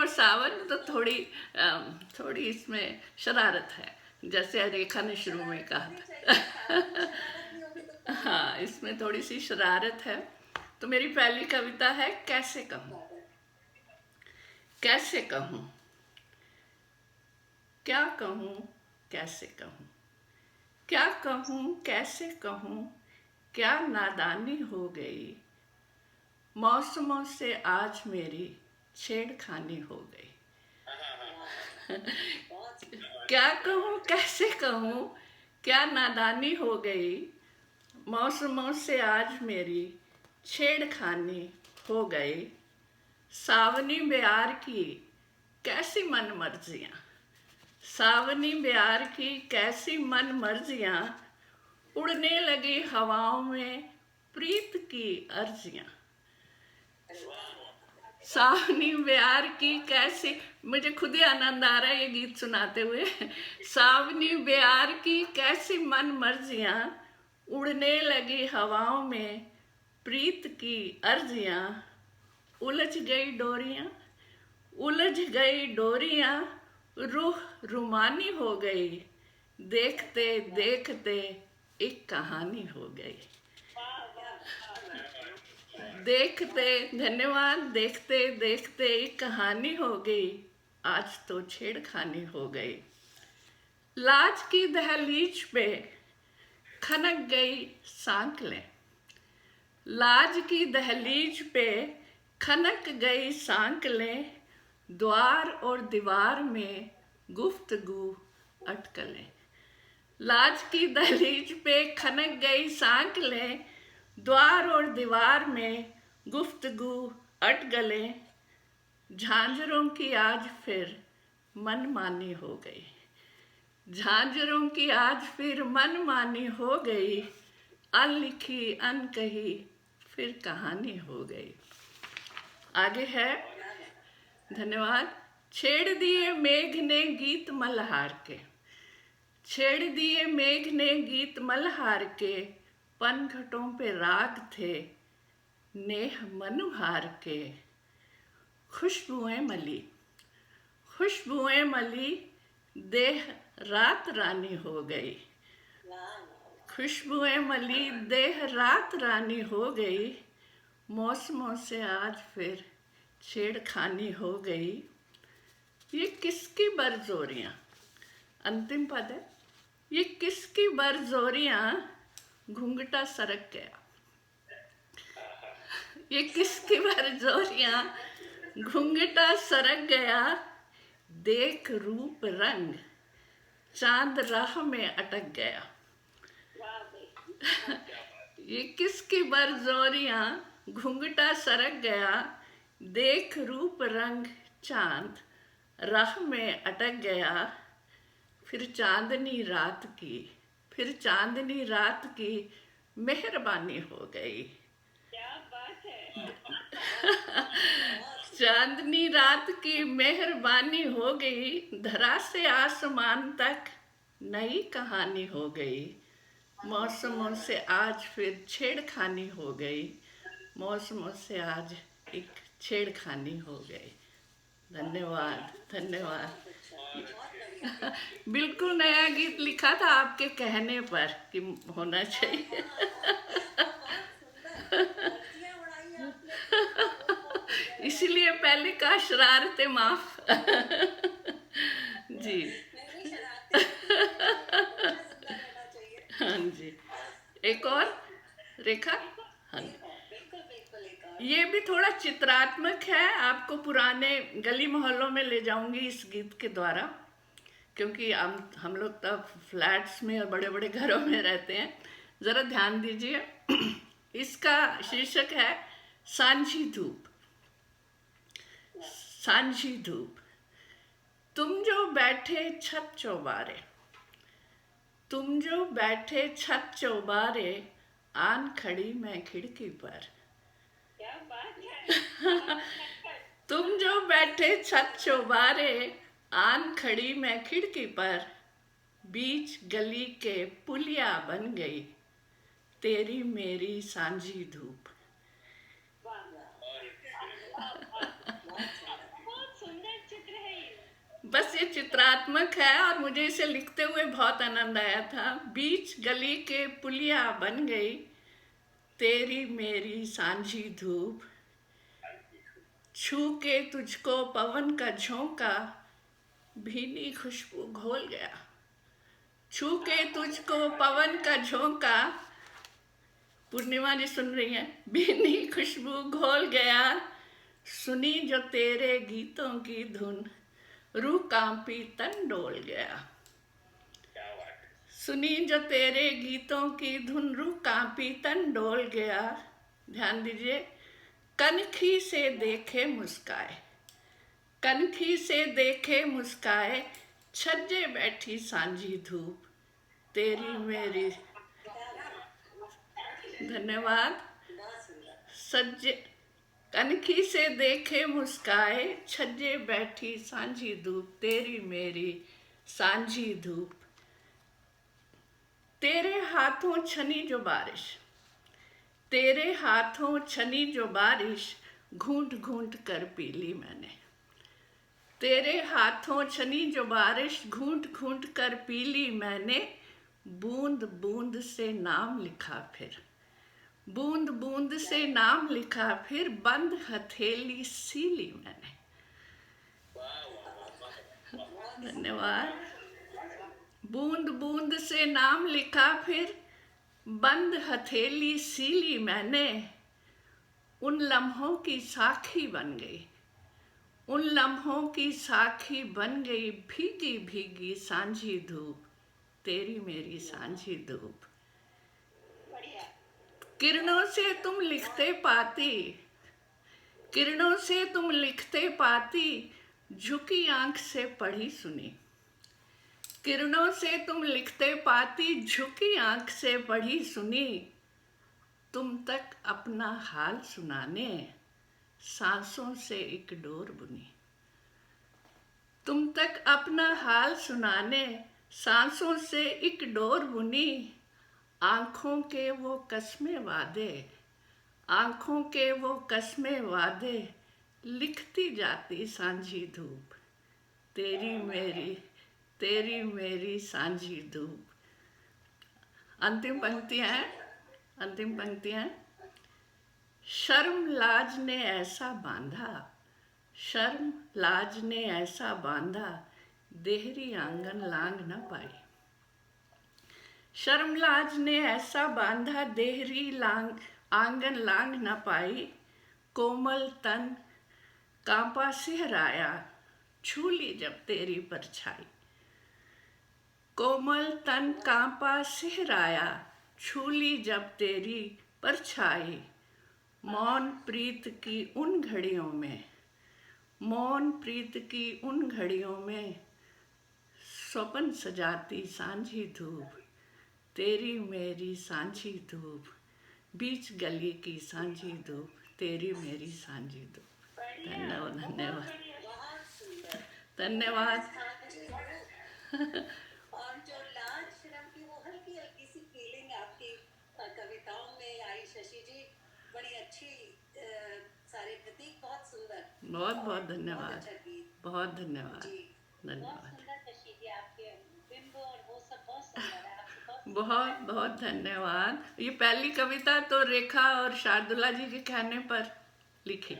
और सावन तो थोड़ी इसमें शरारत है, जैसे रेखा ने शुरू में कहा था। हाँ, इसमें थोड़ी सी शरारत है। तो मेरी पहली कविता है कैसे कहूँ। कैसे कहूँ, क्या कहूँ, कैसे कहूँ, क्या कहूँ, कैसे कहूँ, क्या नादानी हो गई, मौसमों से आज मेरी छेड़खानी हो गई। क्या कहूँ, कैसे कहूँ, क्या नादानी हो गई, मौसमों से आज मेरी छेड़खानी हो गई। सावनी ब्यार की कैसी मन मर्जियाँ, सावनी ब्यार की कैसी मन मर्जियाँ, उड़ने लगी हवाओं में प्रीत की अर्जियाँ। सावनी ब्यार की कैसी, मुझे खुद ही आनंद आ रहा है ये गीत सुनाते हुए। सावनी ब्यार की कैसी मन मर्जियाँ, उड़ने लगी हवाओं में प्रीत की अर्जियाँ। उलझ गई डोरियाँ, उलझ गई डोरियाँ, रूह रुमानी हो गई, देखते देखते एक कहानी हो गई। देखते, धन्यवाद, देखते देखते एक कहानी हो गई, आज तो छेड़खानी हो गई। लाज की दहलीज पे खनक गई सांकलें, लाज की दहलीज पे खनक गई सांकलें, द्वार और दीवार में गुफ्तगू अटकलें। लाज की दहलीज पे खनक गई सांकलें, द्वार और दीवार में गुफ्तगू अटकलें। झांझरों की आज फिर मनमानी हो गई, झांझरों की आज फिर मनमानी हो गई, अनलिखी अनकही फिर कहानी हो गई। आगे है, धन्यवाद। छेड़ दिए मेघ ने गीत मल्हार के, छेड़ दिए मेघ ने गीत मल्हार के, पनघटों पे राग थे नेह मनुहार के। खुशबुएं मली, खुशबुएं मली, देह रात रानी हो गई, खुशबुएं मली, देह रात रानी हो गई। मौसमों से आज फिर छेड़खानी हो गई। ये किसकी बरजोरियाँ, अंतिम पद है। ये किसकी बरजोरियाँ, घूंघटा सरक गया, ये किसकी बरजोरियाँ, घूंघटा सरक गया। देख रूप रंग, चांद राह में अटक गया। ये किसकी बरजोरियाँ, घूंघटा सरक गया। देख रूप रंग, चांद राह में अटक गया। फिर चांदनी रात की, फिर चांदनी रात की मेहरबानी हो गई। क्या बात है। चांदनी रात की मेहरबानी हो गई, धरा से आसमान तक नई कहानी हो गई। मौसमों से आज फिर छेड़खानी हो गई, मौसमों से आज एक छेड़खानी हो गई। धन्यवाद, धन्यवाद। बिल्कुल नया गीत लिखा था आपके कहने पर कि होना चाहिए। इसीलिए पहले का शरारतें माफ। जी। हाँ जी, एक और रेखा। हाँ, ये भी थोड़ा चित्रात्मक है, आपको पुराने गली मोहल्लों में ले जाऊंगी इस गीत के द्वारा, क्योंकि हम लोग तब फ्लैट्स में और बड़े बड़े घरों में रहते हैं। ज़रा ध्यान दीजिए। इसका शीर्षक है सांझी धूप। सांझी धूप। तुम जो बैठे छत चौबारे, तुम जो बैठे छत चौबारे, आन खड़ी मैं खिड़की पर। क्या बात है। तुम जो बैठे छत चौबारे, आन खड़ी मैं खिड़की पर। बीच गली के पुलिया बन गई, तेरी मेरी सांझी धूप। बस ये चित्रात्मक है और मुझे इसे लिखते हुए बहुत आनंद आया था। बीच गली के पुलिया बन गई तेरी मेरी सांझी धूप, छू के तुझको पवन का झोंका भीनी खुशबू घोल गया। छू के तुझको पवन का झोंका, पूर्णिमा जी सुन रही हैं, भीनी खुशबू घोल गया। सुनी जो तेरे गीतों की धुन, रूह कांपी तन डोल गया। सुनी जो तेरे गीतों की धुन, रूह कांपी तन डोल गया। ध्यान दीजिए, कनखी से देखे मुस्काए, कनखी से देखे मुस्काए, छज्जे बैठी सांझी धूप तेरी मेरी। धन्यवाद। सज्जे कनखी से देखे मुस्काए, छज्जे बैठी सांझी धूप तेरी मेरी सांझी धूप। तेरे हाथों छनी जो बारिश, तेरे हाथों छनी जो बारिश, घूंट घूंट कर पी ली मैंने। तेरे हाथों छनी जो बारिश, घूंट घूंट कर पी ली मैंने। बूंद बूंद से नाम लिखा फिर, बूंद बूंद से नाम लिखा फिर, बंद हथेली सी ली मैंने। धन्यवाद। बूंद बूंद से नाम लिखा फिर, बंद हथेली सी ली मैंने। उन लम्हों की साखी बन गई, उन लम्हों की साखी बन गई, भीगी भीगी सांझी धूप तेरी मेरी सांझी धूप। किरणों से तुम लिखते पाती, किरणों से तुम लिखते पाती, झुकी आंख से पढ़ी सुनी। किरणों से तुम लिखते पाती, झुकी आंख से पढ़ी सुनी। तुम तक अपना हाल सुनाने, सांसों से एक डोर बुनी। तुम तक अपना हाल सुनाने, सांसों से एक डोर बुनी। आंखों के वो कस्मे वादे, आंखों के वो कस्मे वादे, लिखती जाती सांझी धूप तेरी मेरी सांझी धूप। अंतिम पंक्तियां हैं, अंतिम पंक्तियां हैं। शर्म लाज ने ऐसा बांधा, शर्म लाज ने ऐसा बांधा, देहरी आंगन लांग न पाई। शर्म लाज ने ऐसा बांधा, देहरी आंगन लांग न पाई। कोमल तन कांपा सिहराया, छू ली जब तेरी परछाई। कोमल तन कांपा सिहराया, छू ली जब तेरी परछाई। मौन प्रीत की उन घड़ियों में, मौन प्रीत की उन घड़ियों में, स्वप्न सजाती सांझी धूप तेरी मेरी सांझी धूप। बीच गली की सांझी धूप तेरी मेरी सांझी धूप। धन्यवाद, धन्यवाद, धन्यवाद। और जो लाज शर्म की वो हल्की हल्की सी फीलिंग आपकी कविताओं में आई शशि जी, बड़ी अच्छी। सारे प्रतीक बहुत सुंदर। बहुत बहुत धन्यवाद, बहुत अच्छा गीत। बहुत धन्यवाद, जी बहुत धन्यवाद। सुंदर शशि जी, आपके बिंब और वो सब बहुत सुंदर है। आपकी बहुत बहुत बहुत धन्यवाद। ये पहली कविता तो रेखा और शार्दुला जी के कहने पर लिखी।